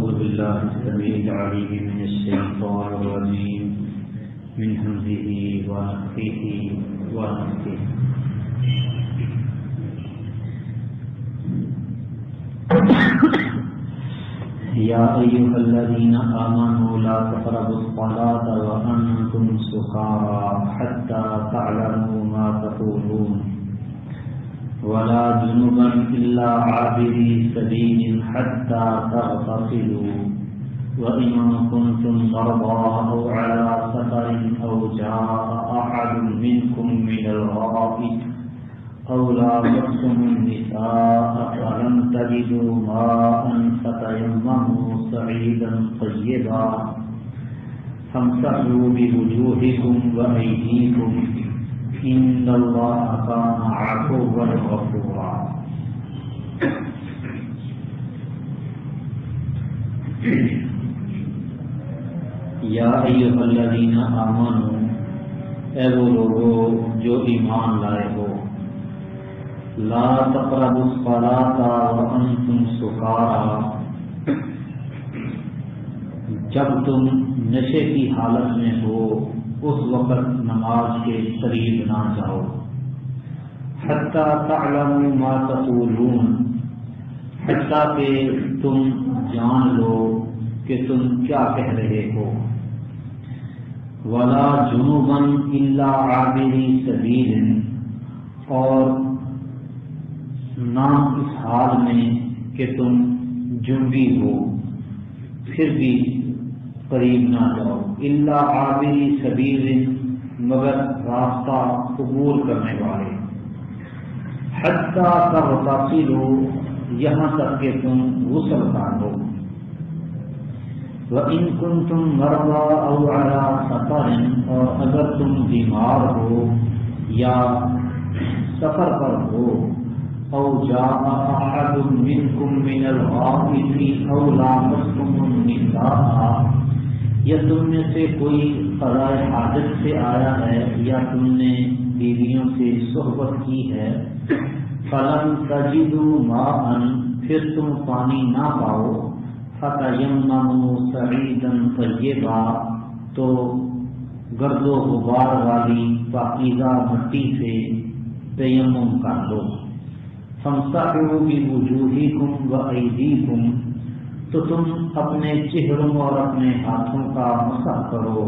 أعوذ بالله السميع العليم من الشيطان الرجيم من همزه ونفخه ونفثه. يا أيها الذين آمنوا لا تقربوا الصلاة وأنتم سكارى حتى تعلموا ما تقولون ولا جنبا إلا عابري سبيل حتى تغتسلوا وإن كنتم مرضى أو على سفر أو جاء أحد منكم من الغائط أو لامستم النساء فلم تجدوا ماء فتيمموا صعيدا طيبا فامسحوا بوجوهكم وأيديكم إن الله كان عفوا غفورا. یا ایھا الذین آمنوا، اے وہ لوگو جو ایمان لائے ہو، لا تقربوا الصلاۃ وانتم سکارى، جب تم نشے کی حالت میں ہو اس وقت نماز کے قریب نہ جاؤ. حتی تعلموا ما تقولون، حتیٰ کہ تم جان لو کہ تم کیا کہہ رہے ہو. ولا جنوبا الا عابری سبیل، اور نہ اس حال میں کہ تم جنبی ہو پھر بھی قریب نہ جاؤ. الا عابری سبیل، مگر راستہ عبور کرنے والے. حتی تغتسلوا، یہاں تک کہ تم غسل کر لو. وَإِن كُنتُم مَّرْضَىٰ أَوْ عَلَىٰ سَفَرٍ، اور اگر تم بیمار ہو یا سفر پر ہو. أَوْ جَاءَ أَحَدٌ مِّنكُم مِّنَ الْغَائِطِ أَوْ لَامَسْتُمُ النِّسَاءَ، یا تم میں سے کوئی قضائے حاجت سے آیا ہے یا تم نے بیویوں سے صحبت کی ہے. فَلَمْ تَجِدُوا مَاءً، پھر تم پانی نہ پاؤ. فَتَيَمَّمُوا صَعِيدًا طَيِّبًا، تو گرد و غبار والی پاکیزہ مٹی سے تیمم کر لو. فَامْسَحُوا بِوُجُوهِكُمْ وَأَيْدِيكُمْ، تو تم اپنے چہروں اور اپنے ہاتھوں کا مسح کرو.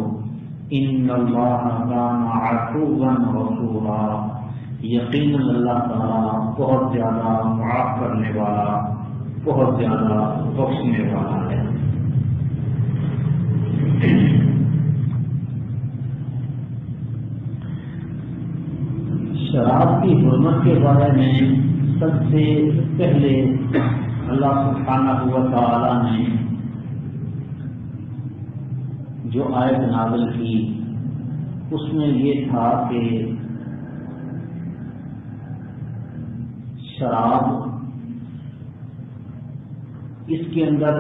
إِنَّ اللَّهَ كَانَ عَفُوًّا غَفُورًا، یقیناً اللہ تعالیٰ بہت زیادہ معاف کرنے والا، بہت زیادہ بخشنے والا ہے. شراب کی حرمت کے بارے میں سب سے پہلے اللہ سبحانہ و تعالی نے جو آیت نازل کی اس میں یہ تھا کہ شراب اس کے اندر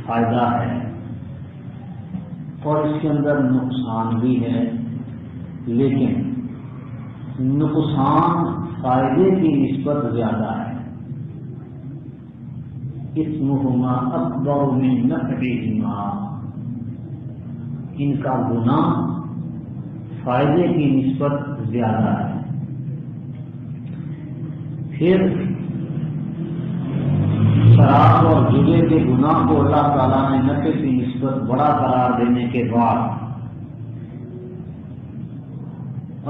فائدہ ہے اور اس کے اندر نقصان بھی ہے، لیکن نقصان فائدے کی نسبت زیادہ ہے. اسمہما اکبر من نفعہما، ان کا گناہ فائدے کی نسبت زیادہ ہے. پھر شراب اور جوے کے گناہ کو اللہ تعالیٰ نے نفع کی نسبت بڑا قرار دینے کے بعد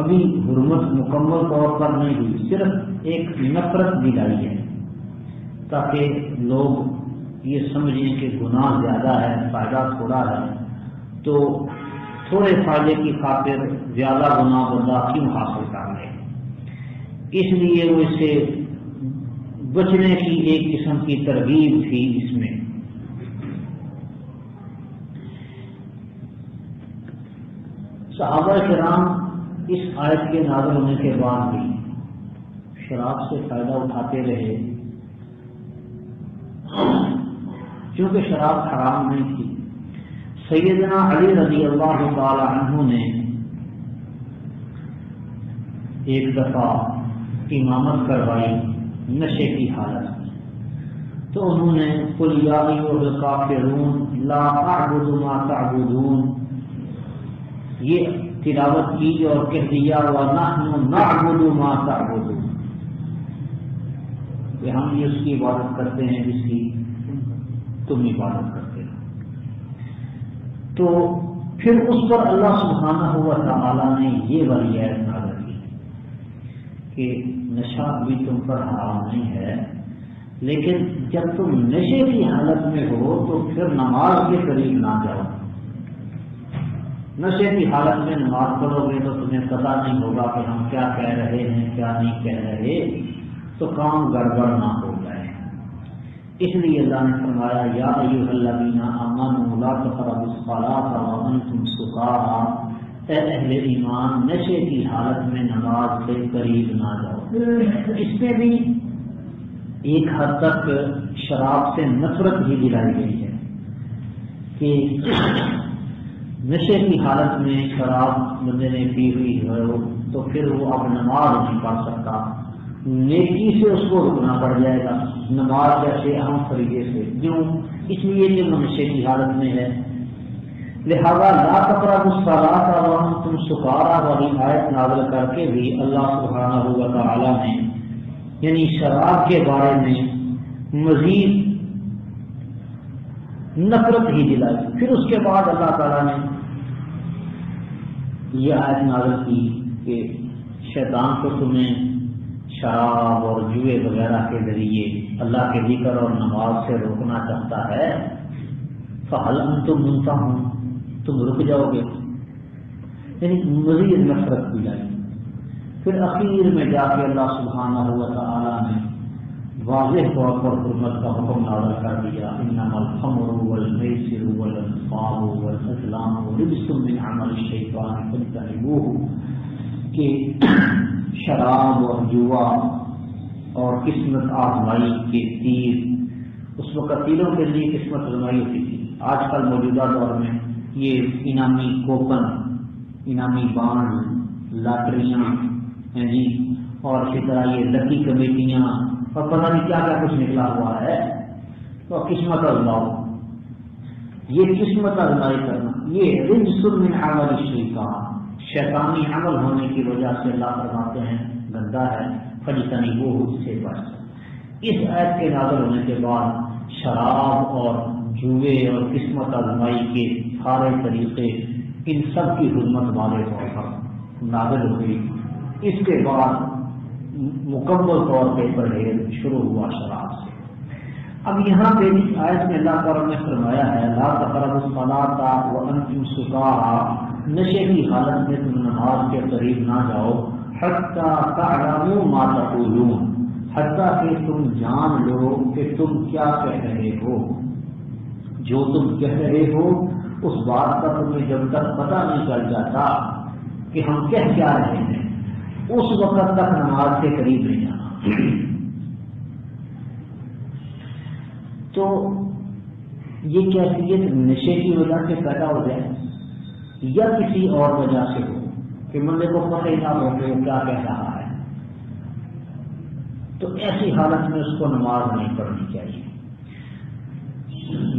ابھی حرمت مکمل طور پر نہیں ہوئی، صرف ایک نفرت دلائی ہے تاکہ لوگ یہ سمجھیں کہ گناہ زیادہ ہے فائدہ تھوڑا ہے، تو تھوڑے فائدے کی خاطر زیادہ گناہ بندہ کیوں حاصل کر لے. اس لیے وہ اسے بچنے کی ایک قسم کی ترغیب تھی اس میں. صحابہ کرام اس آیت کے نازل ہونے کے بعد بھی شراب سے فائدہ اٹھاتے رہے، کیونکہ شراب حرام نہیں تھی. سیدنا علی رضی اللہ تعالی عنہ نے ایک دفعہ امامت کروائی نشے کی حالت میں، تو تو انہوں نے قل یا ایھا الکافرون لا اعبد ما تعبدون یہ تلاوت کی اور کہہ دیا وَنَحْنُ نَعْبُدُ مَا تَعْبُدُونَ کہ ہم بھی اس کی عبادت کرتے ہیں جس کی تم عبادت کرتے ہو. تو پھر اس پر اللہ سبحانہ و تعالی نے یہ والی آیت نازل کی کہ نشہ بھی تم پر حرام نہیں ہے، لیکن جب تم نشے کی حالت میں ہو تو پھر نماز کے قریب نہ جاؤ. نشے کی حالت میں نماز پڑھو گے تو تمہیں پتہ نہیں ہوگا کہ ہم کیا کہہ رہے ہیں کیا نہیں کہہ رہے، تو کام گڑبڑ نہ ہو جائے. اس لیے اللہ نے فرمایا یا ایھا الذین آمنوا لا تقربوا الصلاۃ وانتم سکارى، اے اہل ایمان نشے کی حالت میں نماز کے قریب نہ جاؤ. اس میں بھی ایک حد تک شراب سے نفرت بھی دلائی گئی ہے کہ نشے کی حالت میں شراب بندے نے پی ہوئی ہے تو پھر وہ اب نماز نہیں پڑھ سکتا، نیکی سے اس کو رکنا پڑ جائے گا نماز جیسے اہم فریضے سے، کیوں؟ اس لیے کہ وہ نشے کی حالت میں ہے. لہذا لا تقربوا الصلاۃ وانتم سکارى والی آیت نازل کر کے بھی اللہ سبحانہ و تعالی نے یعنی شراب کے بارے میں مزید نفرت ہی دلائی. پھر اس کے بعد اللہ تعالیٰ نے یہ آیت نازل کی کہ شیطان کو تمہیں شراب اور جوئے وغیرہ کے ذریعے اللہ کے ذکر اور نماز سے روکنا چاہتا ہے. فَهَلْ أَنْتُمْ مُنْتَهُونَ، تم رک جاؤ گے، یعنی مزید نفرت دلائی. پھر اخیر میں جا کے اللہ سبحانہ و تعالیٰ نے واضح طور پر حرمت کا حکم نازل کر دیا انما الخمر والمیسر والانصاب والازلام رجس من عمل الشیطان فاجتنبوه، کہ شراب اور جوا اور قسمت آزمائی کے تیر، اس وقت تیروں کے لیے قسمت آزمائی ہوتی تھی. آج کل موجودہ دور میں یہ انعامی کوپن، انعامی بانڈ، لاٹریاں ہیں جی، اور اسی طرح یہ لکی کمیٹیاں اور پتہ نہیں کیا کیا کچھ نکلا ہوا ہے. تو قسمت آزماؤ، یہ قسمت آزمائی کرنا یہ رجس من عمل الشیطان، شیطانی عمل ہونے کی وجہ سے اللہ فرماتے ہیں گندا ہے. فاجتنبوہ، سے بچ. اس آیت کے نازل ہونے کے بعد شراب اور جوئے اور قسمت آزمائی کے سارے طریقے ان سب کی حرمت والے طور پر نازل ہو گئی. اس کے بعد مکمل طور پہ پرہیز شروع ہوا شراب سے. اب یہاں پہ اس آیت میں اللہ تعالیٰ نے فرمایا ہے لا تقربوا الصلاۃ وانتم سکارى، نشے کی حالت میں تم نماز کے قریب نہ جاؤ، حتی تعلموا ما تقولون، حتیٰ کہ تم جان لو کہ تم کیا کہہ رہے ہو. جو تم کہہ رہے ہو اس بات کا تمہیں جب تک پتہ نہیں چل جاتا کہ ہم کہہ کیا رہے ہیں اس وقت تک نماز کے قریب نہیں جانا. تو یہ کیفیت نشے کی وجہ سے پیدا ہو جائے یا کسی اور وجہ سے ہو کہ بندے کو پتہ ہی نہ ہو کہ وہ کیا کہہ رہا ہے، تو ایسی حالت میں اس کو نماز نہیں پڑھنی چاہیے.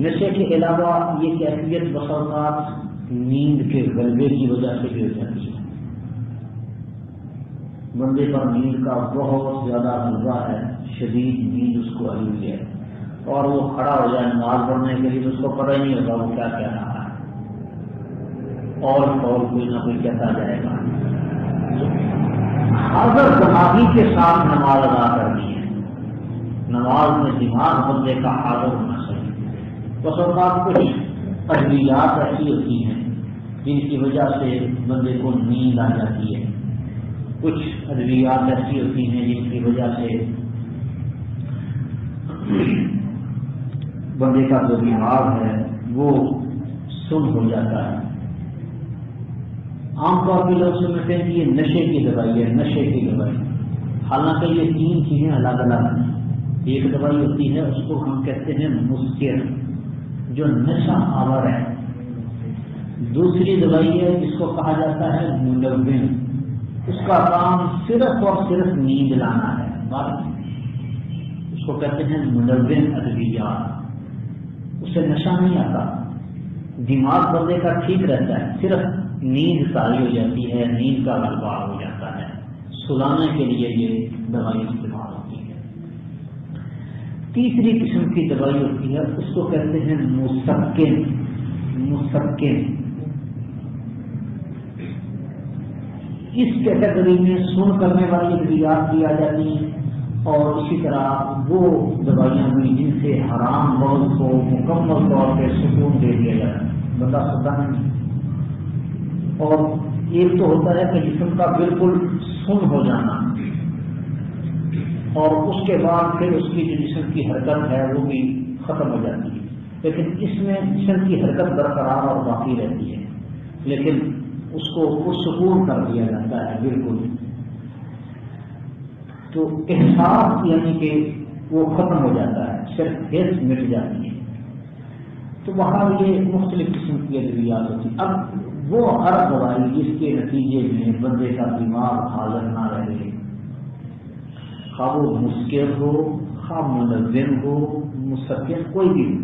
نشے کے علاوہ یہ کیفیت بسا اوقات نیند کے غلبے کی وجہ سے بھی ہو جاتی ہے. بندے پر نیند کا بہت زیادہ غلبہ ہے، شدید نیند اس کو آئی ہوئی ہے، اور وہ کھڑا ہو جائے نماز پڑھنے کے لیے تو اس کو پتہ ہی نہیں ہوگا وہ کیا کہہ رہا ہے، اور کوئی نہ کوئی کہتا جائے گا. حاضر دماغی کے ساتھ نماز ادا کرنی ہے. نماز میں دماغ بندے کا حاضر ہونا چاہیے. بس اوقات کچھ ادویات ایسی ہوتی ہیں جن کی وجہ سے بندے کو نیند آ جاتی ہے، کچھ ادویات ایسی ہوتی ہیں جن کی وجہ سے بندے کا جو دماغ ہے وہ سن ہو جاتا ہے. عام طور پہ لوگ سمجھتے ہیں کہ یہ نشے کی دوائی ہے، نشے کی دوائی، حالانکہ یہ تین چیزیں الگ الگ ہیں. ایک دوائی ہوتی ہے اس کو ہم کہتے ہیں مسکر، جو نشہ آور ہے. دوسری دوائی ہے جس کو کہا جاتا ہے منوم، اس کا کام صرف اور صرف نیند لانا ہے، بس اس کو کہتے ہیں منظم ادویات. اسے نشہ نہیں آتا، دماغ بندے کا ٹھیک رہتا ہے، صرف نیند ساری ہو جاتی ہے، نیند کا غلبہ ہو جاتا ہے. سلانے کے لیے یہ دوائی استعمال ہوتی ہے. تیسری قسم کی دوائی ہوتی ہے، اس کو کہتے ہیں مسکن. مسکن اس کیٹیگری میں سن کرنے والی ادویات دی آ جاتی ہیں، اور اسی طرح وہ دوائیاں بھی جن سے حرام مغز کو مکمل طور پہ سکون دے دیا جاتا ہے، بندہ سوتا نہیں. اور ایک تو ہوتا ہے کہ جسم کا بالکل سن ہو جانا، اور اس کے بعد پھر اس کی جو جسم کی حرکت ہے وہ بھی ختم ہو جاتی ہے، لیکن اس میں جسم کی حرکت برقرار اور باقی رہتی ہے، لیکن اس کو پرسکون کر دیا جاتا ہے بالکل. تو احساس یعنی کہ وہ ختم ہو جاتا ہے، صرف حس مٹ جاتی ہے. تو وہاں یہ مختلف قسم کی ادویات ہوتی. اب وہ ہر دوائی جس کے نتیجے میں بندے کا دماغ حاضر نہ رہے، خواہ وہ مسکر ہو، خواہ منظم ہو، مسکن کوئی بھی ہو،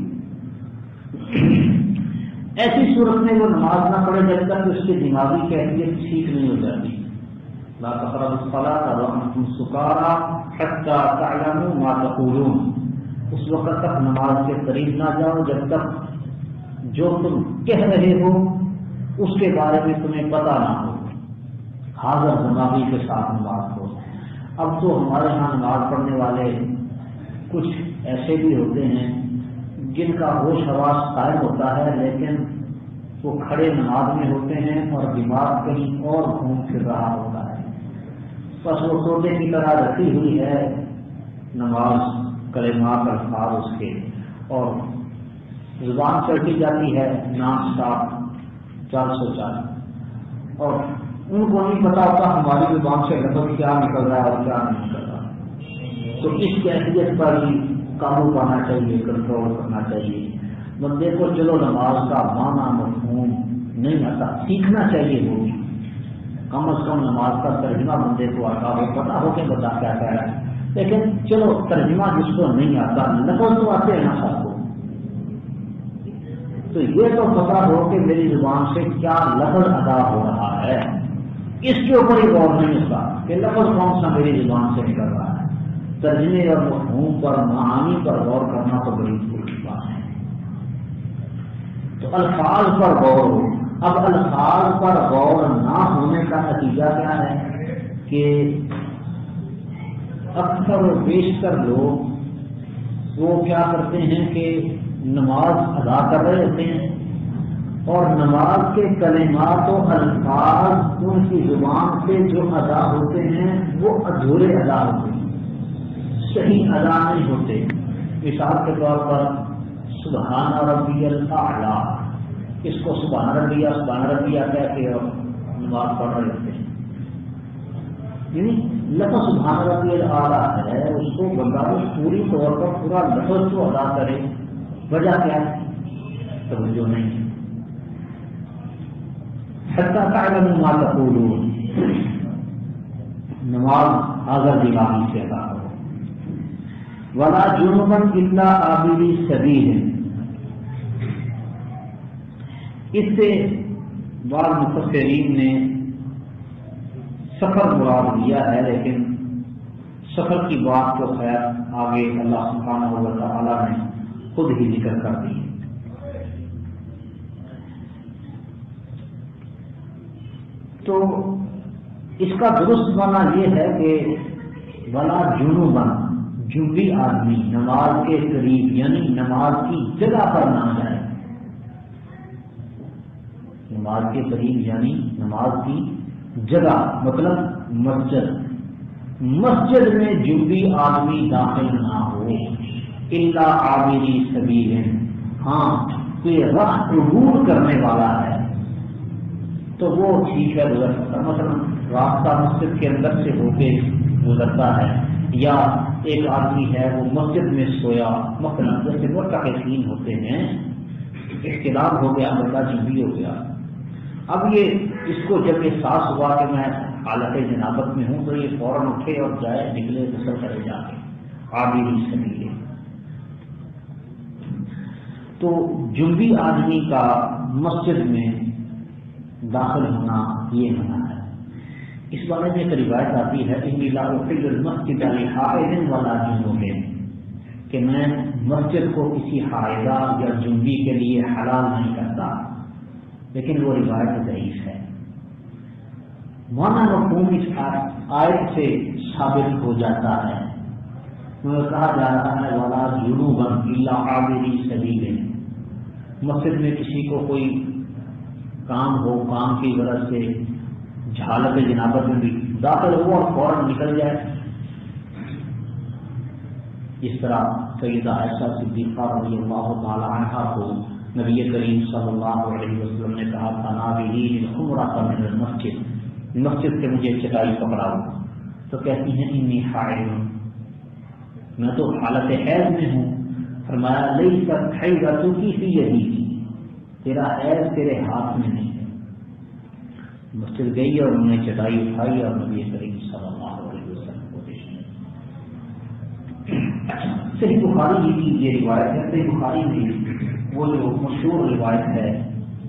ایسی صورت میں وہ نماز نہ پڑھے جب تک اس کی دماغی کیفیت ٹھیک نہیں ہو جاتی. لا تقربوا الصلاة وانتم سکارى حتى تعلموا ما تقولون. اس وقت تک نماز کے قریب نہ جاؤ جب تک جو تم کہہ رہے ہو اس کے بارے میں تمہیں پتہ نہ ہو. حاضر دماغی کے ساتھ نماز ہو. اب تو ہمارے یہاں نماز پڑھنے والے کچھ ایسے بھی ہوتے ہیں جن کا ہوش حواس قائم ہوتا ہے، لیکن وہ کھڑے نماز میں ہوتے ہیں اور دماغ کہیں اور گھوم پھر رہا ہوتا ہے. بس وہ طوطے کی طرح رکھی ہوئی ہے نماز، کلمات الفاظ اس کے، اور زبان چڑھتی جاتی ہے نام صاحب 440، اور ان کو نہیں پتا ہوتا ہماری زبان سے لفظ کیا نکل رہا ہے اور کیا نہیں نکل رہا. تو اس کیفیت پر ہی قابو پانا چاہیے، کنٹرول کرنا چاہیے. بندے کو چلو نماز کا معنی مفہوم نہیں آتا، سیکھنا چاہیے. وہ بھی کم از کم نماز کا ترجمہ بندے کو آتا ہو، پتا ہو کہ بتا کیا کہہ رہا ہے. لیکن چلو ترجمہ جس کو نہیں آتا، لفظ تو آتے ہیں نا سب کو، تو یہ تو پتا ہو کہ میری زبان سے کیا لفظ ادا ہو رہا ہے. اس کے اوپر ہی غور نہیں ہوتا کہ لفظ کون سا میری زبان سے نکل رہا ہے. ترجمے اور مفہوم پر، معانی پر غور کرنا تو بڑی ضروری بات ہے. تو الفاظ پر غور ہو. اب الفاظ پر غور نہ ہونے کا نتیجہ کیا ہے کہ اکثر و بیشتر لوگ وہ کیا کرتے ہیں کہ نماز ادا کر رہے ہوتے ہیں اور نماز کے کلمات و الفاظ ان کی زبان سے جو ادا ہوتے ہیں وہ ادھورے ادا ہوتے ہیں، صحیح ادا نہیں ہوتے. مثال کے طور پر سبحان ربی الاعلیٰ، اس کو سبحان ربیہ کہہ کے اور نماز پڑھ رہے ہوتے ہیں. یعنی لفظ سبحان ربی الاعلیٰ ہے، اس کو بندہ پوری طور پر پورا لفظ کو ادا کرے، وجہ کیا ہے؟ توجہ نہیں. حتیٰ تعلموا ما تقولون، نماز حاضر دماغی سے ادا کرو. ولا جنبا الا عابری سبیل، اس سے بعض مفسرین نے سفر مراد لیا ہے، لیکن سفر کی بات تو خیر آگے اللہ سبحانہ و تعالیٰ نے خود ہی ذکر کر دی. تو اس کا درست معنی یہ ہے کہ ولا جنوبا، جنوبی آدمی نماز کے قریب یعنی نماز کی جگہ پر نہ جائے. نماز کے قریب یعنی نماز کی جگہ مطلب مسجد میں جنوبی آدمی داخل نہ ہو. الا عابری سبیل، ہاں کوئی راہ عبور کرنے والا ہے تو وہ ٹھیک ہے گزر سکتا. مثلا راستہ مسجد کے اندر سے ہو کے گزرتا ہے، یا ایک آدمی ہے وہ مسجد میں سویا، مثلا جیسے مرتکعین ہوتے ہیں، اختلاف ہو گیا، بندہ جنوبی ہو گیا. اب یہ اس کو جب احساس ہوا کہ میں حالت جنابت میں ہوں تو یہ فوراً اٹھے اور جائے، نکلے غسل کرے جا کے. عابری سبیل. تو جنبی آدمی کا مسجد میں داخل ہونا یہ منع ہے. اس بارے میں ایک روایت آتی ہے انی لا احل المسجد لحائض ولا جنوب، کہ میں مسجد کو کسی حائضہ یا جنبی کے لیے حلال نہیں کرتا، لیکن وہ روایت ضعیف ہے. معنی مفہوم اس آیت سے ثابت ہو جاتا ہے. کہا جا رہا ہے ولا جنوبا الا عابری سبیل، مسجد میں کسی کو کوئی کام ہو، کام کی غرض سے جہالت جنابت میں بھی داخل ہو اور فوراً نکل جائے. اس طرح سیدہ عائشہ صدیقہ رضی اللہ تعالی عنہا کو نبی کریم صلی اللہ علیہ وسلم نے کہا تھا ناولینی الخمرۃ من المسجد، مسجد سے مجھے چٹائی پکڑاؤ. تو کہتی ہیں انی حائض، میں تو حالت حیض میں ہوں. فرمایا لیست حیضتک فی یدیک، تیرا حیض تیرے ہاتھ میں نہیں ہے. مسجد گئی اور انہوں نے چٹائی اٹھائی اور نبی کریم صلی اللہ علیہ وسلم کو پیش کیا. صحیح بخاری کی یہ روایت ہے. صحیح بخاری میں وہ جو مشہور روایت ہے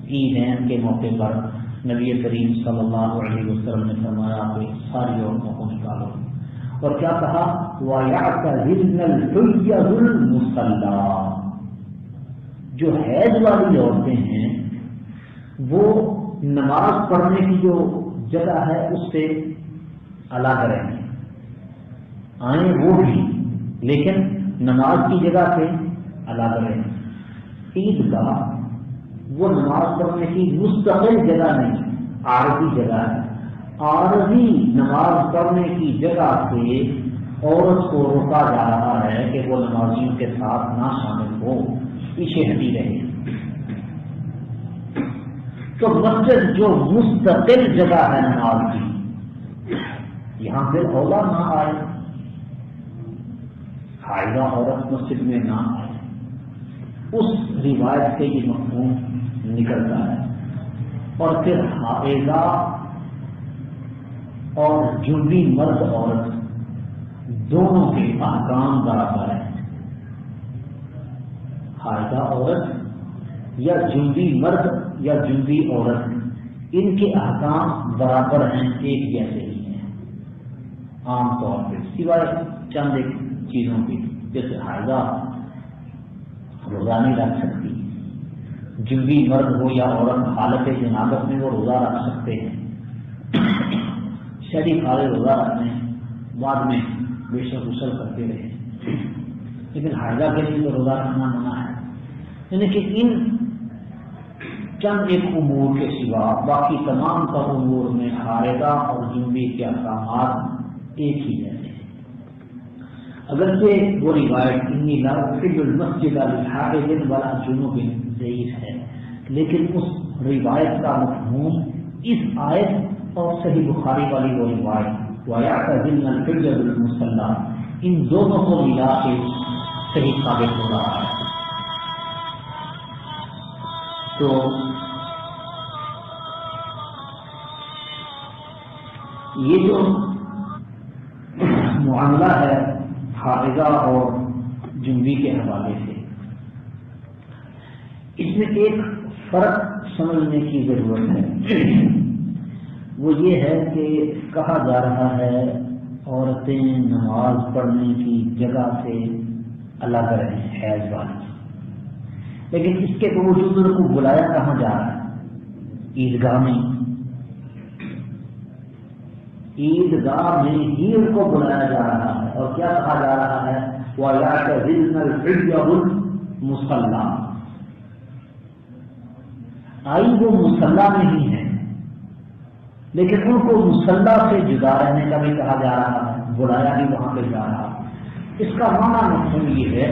عیدین کے موقع پر نبی کریم صلی اللہ علیہ وسلم نے فرمایا کہ ساری عورتوں کو نکالو، اور کیا کہا وَيَعْتَزِلْنَ الْحُيَّةُ الْمُصَلَّىٰ، جو حیض والی عورتیں ہیں وہ نماز پڑھنے کی جو جگہ ہے اس سے الگ رہیں، آئیں وہ بھی لیکن نماز کی جگہ سے الگ رہیں. عیدگاہ وہ نماز پڑھنے کی مستقل جگہ نہیں، عارضی جگہ ہے. عارضی نماز پڑھنے کی جگہ سے عورت کو روکا جا رہا ہے کہ وہ نمازیوں کے ساتھ نہ شامل ہو، پیچھے ہٹی رہے. تو مسجد جو مستقل جگہ ہے نماز کی، یہاں پھر اولا نہ آئے، حائضہ عورت مسجد میں نہ آئے. اس روایت سے یہ مفہوم نکلتا ہے. اور پھر حائضہ اور جنبی مرد عورت دونوں کے احکام برابر ہیں. حائضہ عورت یا جنبی مرد یا جنبی عورت، ان کے احکام برابر ہیں، ایک جیسے ہی ہیں عام طور پہ، سوائے چند ایک چیزوں کی. جیسے حائضہ روزہ نہیں رکھ سکتی، جنبی مرد ہو یا عورت حالت جنابت میں وہ روزہ رکھ سکتے ہیں. شہری کھارے روزہ رکھنے بعد میں بے شک غسل کرتے رہے، لیکن حائضہ کے لیے تو روزہ رکھنا منع ہے. یعنی کہ ان چند ایک امور کے سوا باقی تمام تر امور میں حائضہ اور جنبی کے احکامات ایک ہی جیسے ہیں. اگرچہ وہ روایت انی لا احل المسجد لحائض ولا جنوب ضعیف ہے، لیکن اس روایت کا مفہوم اس آیت اور صحیح بخاری والی وہ روایت وَيَعْتَزِلْنَ الْحُجَّةُ الْمُصَلَّىٰ، ان دونوں کو ملا کے صحیح ثابت ہو رہا ہے. تو یہ جو معاملہ ہے حائضہ اور جنبی کے حوالے سے، اس میں ایک فرق سمجھنے کی ضرورت ہے. وہ یہ ہے کہ کہا جا رہا ہے عورتیں نماز پڑھنے کی جگہ سے الگ رہیں حیض والی، لیکن اس کے باوجود ان کو بلایا کہاں جا رہا ہے؟ عیدگاہ میں. عیدگاہ میں ہی ان کو بلایا جا رہا ہے. اور کیا کہا جا رہا ہے وَيَعْتَزِلْنَ الْحُجَّةُ الْمُصَلَّىٰ، آئی وہ مصلح نہیں ہے لیکن ان کو مصلح سے جدا رہنے کا بھی کہا جا رہا ہے، بلایا بھی وہاں پہ جا رہا ہے. اس کا معنی مفہوم یہ ہے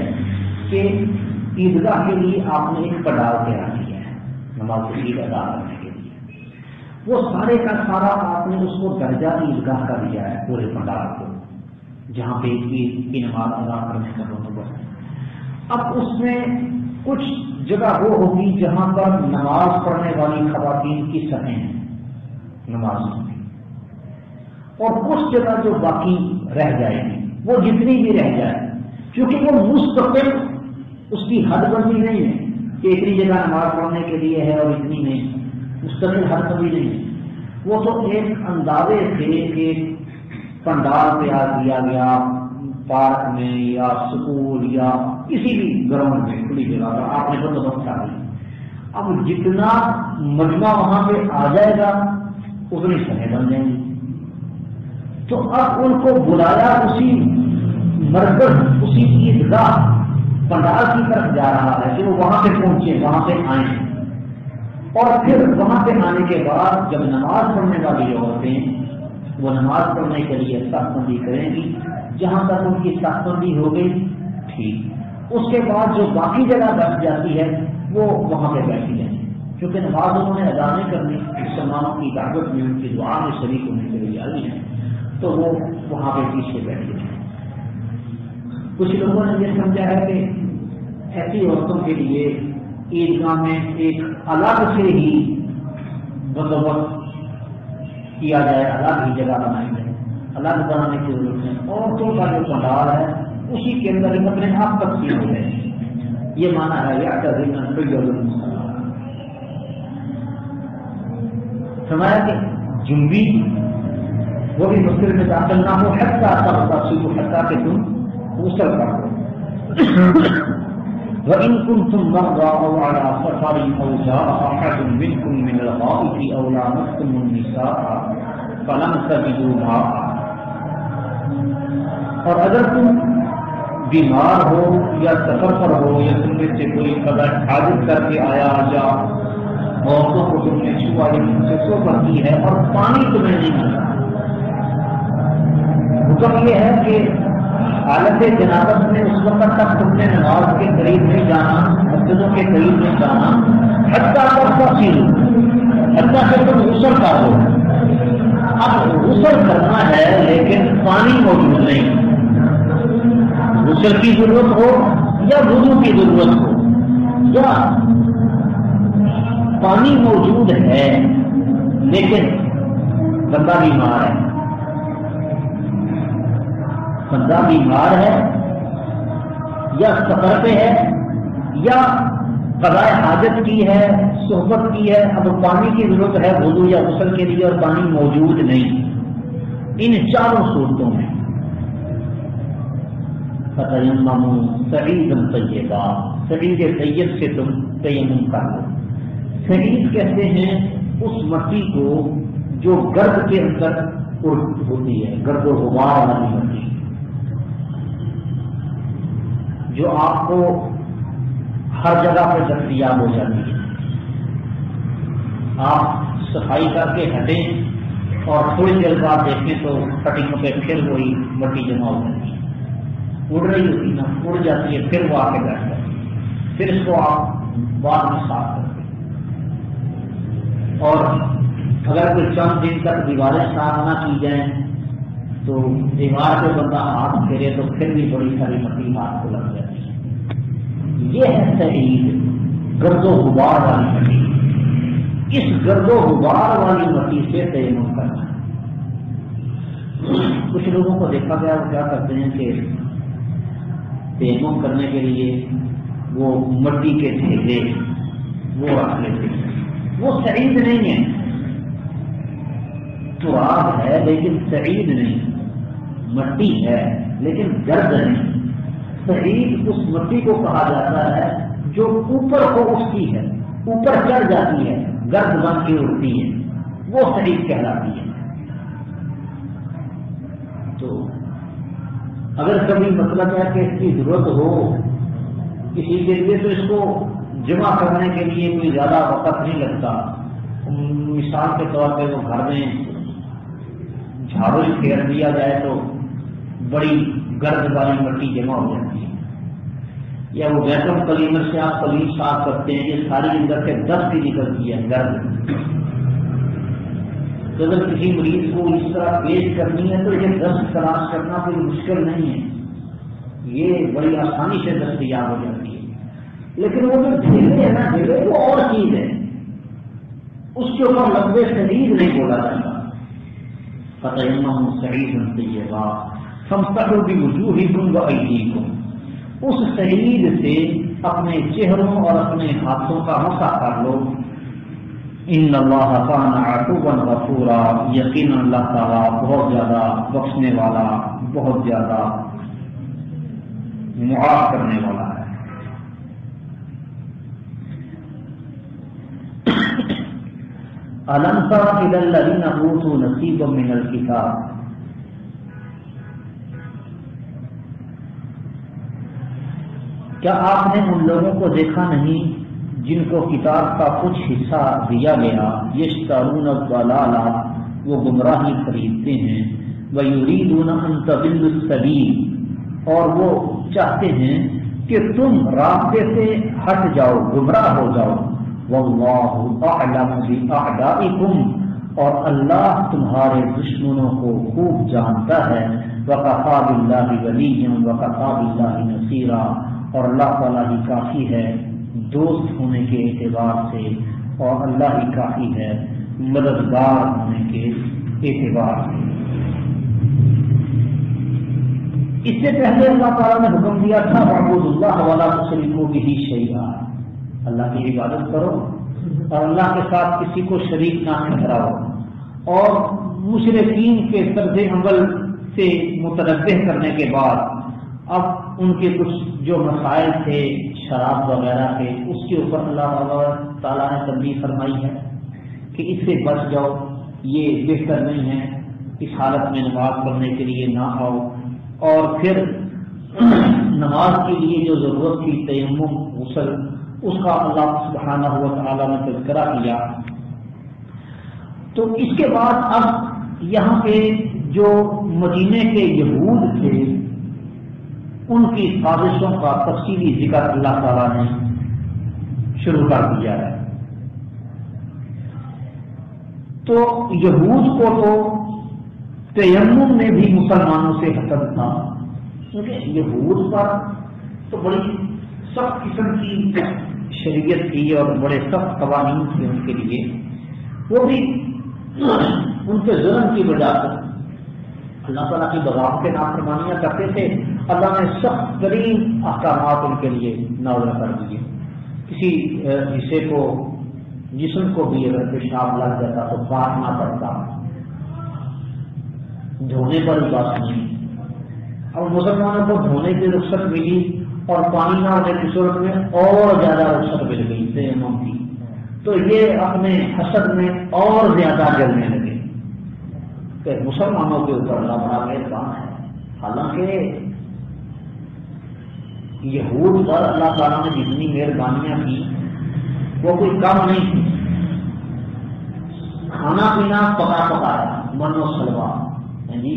کہ عیدگاہ کے لیے آپ نے ایک پنڈال تیار کیا ہے نماز عید ادا کرنے کے لیے، وہ سارے کا سارا آپ نے اس کو درجہ عیدگاہ کا دیا ہے پورے پنڈال کو جہاں پہ عید کی نماز ادا کرنے کا بندوبست ہے. اب اس میں کچھ جگہ وہ ہوگی جہاں پر نماز پڑھنے والی خواتین کی صفیں ہیں نماز میں، اور کچھ جگہ جو باقی رہ جائے گی، وہ جتنی بھی رہ جائے کیونکہ وہ مستقل اس کی حد بندی نہیں ہے کہ اتنی جگہ نماز پڑھنے کے لیے ہے اور اتنی نہیں، مستقل حد بندی نہیں ہے، وہ تو ایک اندازے سے ایک پنڈال تیار کیا گیا پارک میں یا سکول یا کسی بھی گراؤنڈ میں کھلی جگہ پر آپ نے بندوبست کر لی. اب جتنا مجمع وہاں پہ آ جائے گا اتنی سطح بن جائیں گی. تو اب ان کو بلایا اسی مرکز اسی عیدگاہ پنڈال کی طرف جا رہا ہے کہ وہ وہاں پہ پہنچے، وہاں پہ آئیں، اور پھر وہاں پہ آنے کے بعد جب نماز پڑھنے والی عورتیں وہ نماز پڑھنے کے لیے صف بندی کریں گی، جہاں تک ان کی صف بندی ہو گئی ٹھیک، اس کے بعد جو باقی جگہ بچ جاتی ہے وہ وہاں پہ بیٹھی جائیں، کیونکہ نماز انہوں نے ادا نہیں کرنی، مسلمانوں کی دعوت میں ان کی دعا میں شریک ہونے کے لیے آئی ہے، تو وہ وہاں پہ پیچھے بیٹھ گئے. کچھ لوگوں نے یہ سمجھا ہے کہ ایسی عورتوں کے لیے عیدگاہ میں ایک الگ سے ہی بندوبست کیا جائے، الگ ہی جگہ بنائی جائے، الگ بنانے کی ضرورت ہے. عورتوں کا جو پنڈال ہے اسی کے اندر اپنے آپ تقسیم ہو جائے، یہ مانا ہے یا فرمایا کہ جنبی وہ بھی مسجد میں داخل نہ ہو حتیٰ کہ تم غسل کر دو. وَإِن كُنتُم مَّرْضَىٰ أَوْ عَلَىٰ سَفَرٍ أَوْ جَاءَ أَحَدٌ مِّنكُم مِّنَ الْغَائِطِ أَوْ لَامَسْتُمُ النِّسَاءَ فَلَمْ تَجِدُوا مَاءً. اور اگر تم بیمار ہو یا سفر پر ہو یا تم میں سے کوئی قدر حاجت کر کے آیا یا عورتوں کو تم نے چھوا یا ان سے صحبت کی ہے اور پانی تمہیں نہیں ملا، حکم یہ ہے کہ حالت جنابت میں اس وقت تک تم نے نماز کے قریب نہیں جانا، مسجدوں کے قریب نہیں جانا، حتیٰ کہ تم غسل کر دو. اب غسل کرنا ہے لیکن پانی موجود نہیں، غسل کی ضرورت ہو یا وضو کی ضرورت ہو یا پانی موجود ہے لیکن بندہ بیمار ہے، بندہ بیمار ہے یا سفر پہ ہے یا قضاء حاجت کی ہے، صحبت کی ہے، اب پانی کی ضرورت ہے وضو یا غسل کے لیے اور پانی موجود نہیں، ان چاروں صورتوں میں فَتَيَمَّمُوا صَعِيدًا طَيِّبًا، سعید طیب سے تم تیمم کر لو. سعید کہتے ہیں اس مٹی کو جو گرد کے اندر ہوتی ہے، گرد و غبار والی مٹی جو آپ کو ہر جگہ پہ دستیاب ہو جاتی ہے. آپ صفائی کر کے ہٹیں اور تھوڑی دیر بعد دیکھیں تو کٹنگ پہ پھر وہی مٹی جمع ہو جاتی ہے، اڑ رہی ہوتی نا، اڑ جاتی ہے، پھر وہ آ کے بیٹھ جاتی ہے، پھر اس کو آپ بعد میں صاف کرتے ہیں. اور اگر کوئی چند دن تک دیواریں صاف نہ کی جائیں تو دیوار پہ بندہ ہاتھ پھیرے تو پھر بھی بڑی ساری مٹی ہاتھ کو لگ جاتی ہے. یہ ہے سعید، گرد و غبار والی مٹی. اس گرد و غبار والی مٹی سے تیمم کرنا. کچھ لوگوں کو دیکھا گیا وہ کیا کرتے ہیں کہ تیمم کرنے کے لیے وہ مٹی کے ڈھیلے وہ رکھ لیتے ہیں، وہ سعید نہیں ہے، تراب ہے لیکن سعید نہیں، مٹی ہے لیکن گرد نہیں. سعید اس مٹی کو کہا جاتا ہے جو اوپر کو اٹھتی ہے، اوپر چڑھ جاتی ہے، گرد بن کے اٹھتی ہے، وہ سعید کہلاتی ہے. تو اگر کبھی مطلب ہے کہ اس کی ضرورت ہو کسی کے لیے تو اس کو جمع کرنے کے لیے کوئی زیادہ وقت نہیں لگتا. مثال کے طور پہ وہ گھر میں جھاڑو پھیر دیا جائے تو بڑی گرد والی مٹی جمع ہو جاتی ہے، یا وہ ویکیوم کلینر سے آپ کلین صاف کرتے ہیں، یہ ساری اندر سے ڈسٹ ہی نکلتی ہے گرد. تو اگر کسی مریض کو اس طرح پیش کرنی ہے تو یہ ڈسٹ تلاش کرنا کوئی مشکل نہیں ہے، یہ بڑی آسانی سے دستیاب ہو جاتی ہے. لیکن وہ جو ڈھیلے ہے نا، ڈھیلے وہ اور چیز ہے، اس کے اوپر لمبے شدید نہیں بولا جاتا. فَتَيَمَّمُوا صَعِيدًا طَيِّبًا فَامْسَحُوا بِوُجُوهِكُمْ وَأَيْدِيكُمْ. اس سعید سے اپنے چہروں اور اپنے ہاتھوں کا مسح کر لو۔ ان اللہ کان عفوا غفورا، یقینا اللہ تعالیٰ بہت زیادہ بخشنے والا، بہت زیادہ معاف کرنے والا ہے۔ الم تر الی الذین اوتوا نصیبا من الکتاب، کیا آپ نے ان لوگوں کو دیکھا نہیں جن کو کتاب کا کچھ حصہ دیا گیا؟ یشترون الضلالہ، وہ گمراہی خریدتے ہیں، ویریدون ان تضلوا السبیل، اور وہ چاہتے ہیں کہ تم راستے سے ہٹ جاؤ، گمراہ ہو جاؤ۔ واللہ اعلم باعدائکم، اور اللہ تمہارے دشمنوں کو خوب جانتا ہے۔ وکفی باللہ ولیا وکفی باللہ نصیرا، اور اللہ تعالیٰ ہی کافی ہے دوست ہونے کے اعتبار سے، اور اللہ ہی کافی ہے مددگار ہونے کے اعتبار سے۔ اس سے پہلے اللہ تعالیٰ نے حکم دیا تھا وَاعْبُدُوا اللَّهَ وَلَا تُشْرِكُوا بِهِ شَيْئًا، اللہ کی عبادت کرو اور اللہ کے ساتھ کسی کو شریک نہ ٹھہراؤ۔ اور مشرکین کے طرز عمل سے متنبہ کرنے کے بعد اب ان کے کچھ جو مسائل تھے شراب وغیرہ کے، اس کے اوپر اللہ تعالیٰ نے تنبیہ فرمائی ہے کہ اس سے بچ جاؤ، یہ بہتر نہیں ہے، اس حالت میں نماز پڑھنے کے لیے نہ آؤ۔ اور پھر نماز کے لیے جو ضرورت تھی تیمم، غسل، اس کا اللہ سبحانہ و تعالیٰ نے تذکرہ کیا۔ تو اس کے بعد اب یہاں پہ جو مدینے کے یہود تھے ان کی سازشوں کا تفصیلی ذکر اللہ تعالیٰ نے شروع کر دیا ہے۔ تو یہود کو تو تیمم میں بھی مسلمانوں سے حسد تھا، کیونکہ یہود پر تو بڑی سخت قسم کی شریعت تھی اور بڑے سخت قوانین تھے ان کے لیے، وہ بھی ان کے ظلم کی وجہ سے اللہ تعالیٰ کی بغاوت کے نافرمانیاں کرتے تھے، اللہ نے سخت ترین احکامات ان کے لیے نازل کر دیے۔ کسی حصے کو، جسم کو بھی اگر پیشاب لگ جاتا تو کاٹنا پڑتا، دھونے پر ہی بات نہیں۔ اب مسلمانوں کو دھونے کی رخصت ملی اور پانی نہ ہونے کی صورت میں اور زیادہ رخصت مل گئی تیمم کی، تو یہ اپنے حسد میں اور زیادہ جلنے لگے کہ مسلمانوں کے اوپر اللہ بڑا مہربان ہے۔ حالانکہ یہود پر اللہ تعالیٰ نے جتنی مہربانیاں کی وہ کوئی کم نہیں تھی۔ کھانا پینا پکایا، من و سلوا، جی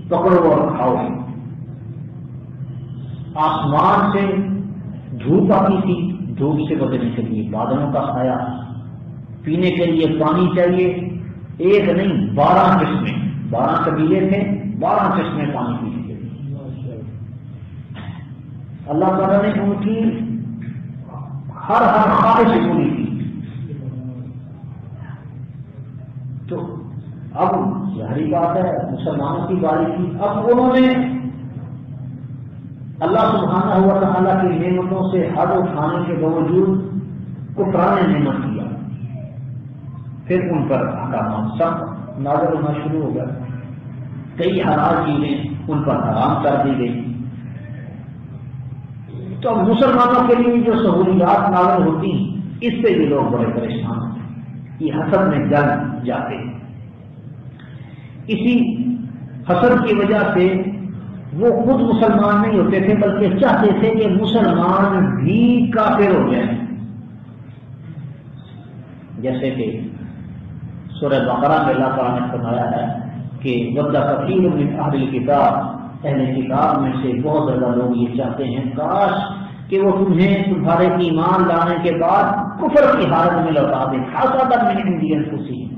پکڑو اور کھاؤ۔ آسمان سے دھوپ آتی تھی، دھوپ سے بچنے کے لیے بادلوں کا سایہ، پینے کے لیے پانی چاہیے، ایک نہیں 12 قسمیں، 12 قبیلے تھے، 12 قسمیں پانی پینے کے لیے۔ اللہ تعالیٰ نے ان کی ہر خواہش پوری کی۔ تو اب ظاہری بات ہے مسلمانوں کی باری تھی، اب انہوں نے اللہ سبحانہ و تعالیٰ کی نعمتوں سے حد اٹھانے کے باوجود کفران نعمت کیا، پھر ان پر احکامات سخت نازل ہونا شروع ہو گیا، کئی حلال چیزیں ان پر حرام کر دی گئی۔ تو اب مسلمانوں کے لیے جو سہولیات نازل ہوتی اس سے بھی لوگ بڑے پریشان ہوتے، یہ حسد میں جل جاتے۔ اسی حسد کی وجہ سے وہ خود مسلمان نہیں ہوتے تھے بلکہ چاہتے تھے کہ مسلمان بھی کافر ہو جائیں، جیسے کہ سورہ بقرہ میں اللہ تعالیٰ نے فرمایا ہے کہ وَدَّ كَثِيرٌ مِّنْ أَهْلِ الْكِتَابِ، اہل کتاب میں سے بہت زیادہ لوگ یہ چاہتے ہیں کاش کہ وہ تمہیں تمہارے ایمان لانے کے بعد کفر کی حالت میں لوٹا دیں، حسداً مِّنْ عِندِ أَنفُسِهِمْ،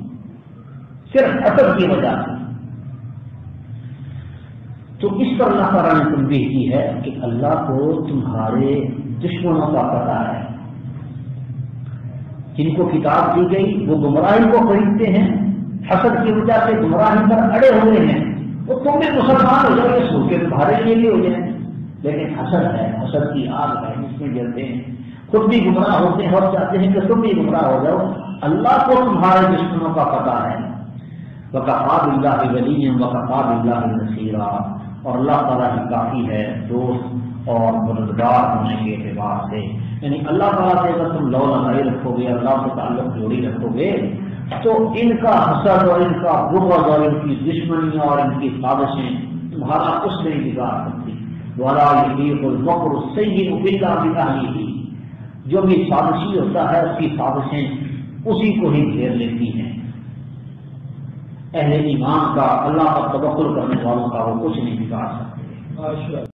صرف حسد کی وجہ سے۔ تو اس پر اللہ تعالیٰ نے تنبیہ کی ہے کہ اللہ کو تمہارے دشمنوں کا پتہ ہے، جن کو کتاب دی گئی وہ گمراہی کو خریدتے ہیں، حسد کی وجہ سے گمراہی پر اڑے ہوئے ہیں، وہ تم بھی مسلمان ہو جائے، سوچ کے تمہارے لیے بھی ہو جائیں، لیکن حسد ہے، حسد کی آگ ہے جس میں جلتے ہیں، خود بھی گمراہ ہوتے ہیں اور چاہتے ہیں کہ تم بھی گمراہ ہو جاؤ۔ اللہ کو تمہارے دشمنوں کا پتہ ہے۔ وَكَفَىٰ بِاللَّهِ وَلِيًّا وَكَفَىٰ بِاللَّهِ نَصِيرًا، اور اللہ تعالیٰ ہی کافی ہے دوست اور مددگار ہونے کے اعتبار سے۔ یعنی اللہ تعالیٰ سے اگر تم لو لگائی رکھو گے، اللہ سے تعلق جوڑی رکھو گے، تو ان کا حسد اور ان کا بغض اور ان کی دشمنیاں اور ان کی سازشیں تمہارا کچھ نہیں بگاڑ سکتی۔ وَلَا يَحِيقُ الْمَكْرُ السَّيِّئُ إِلَّا بِأَهْلِهِ، جو بھی سازشی ہوتا ہے اس کی سازشیں اسی کو ہی گھیر لیتی ہیں۔ اہل ایمان کا، اللہ پر توکل کرنے والوں کا وہ کچھ نہیں بگاڑ سکتے۔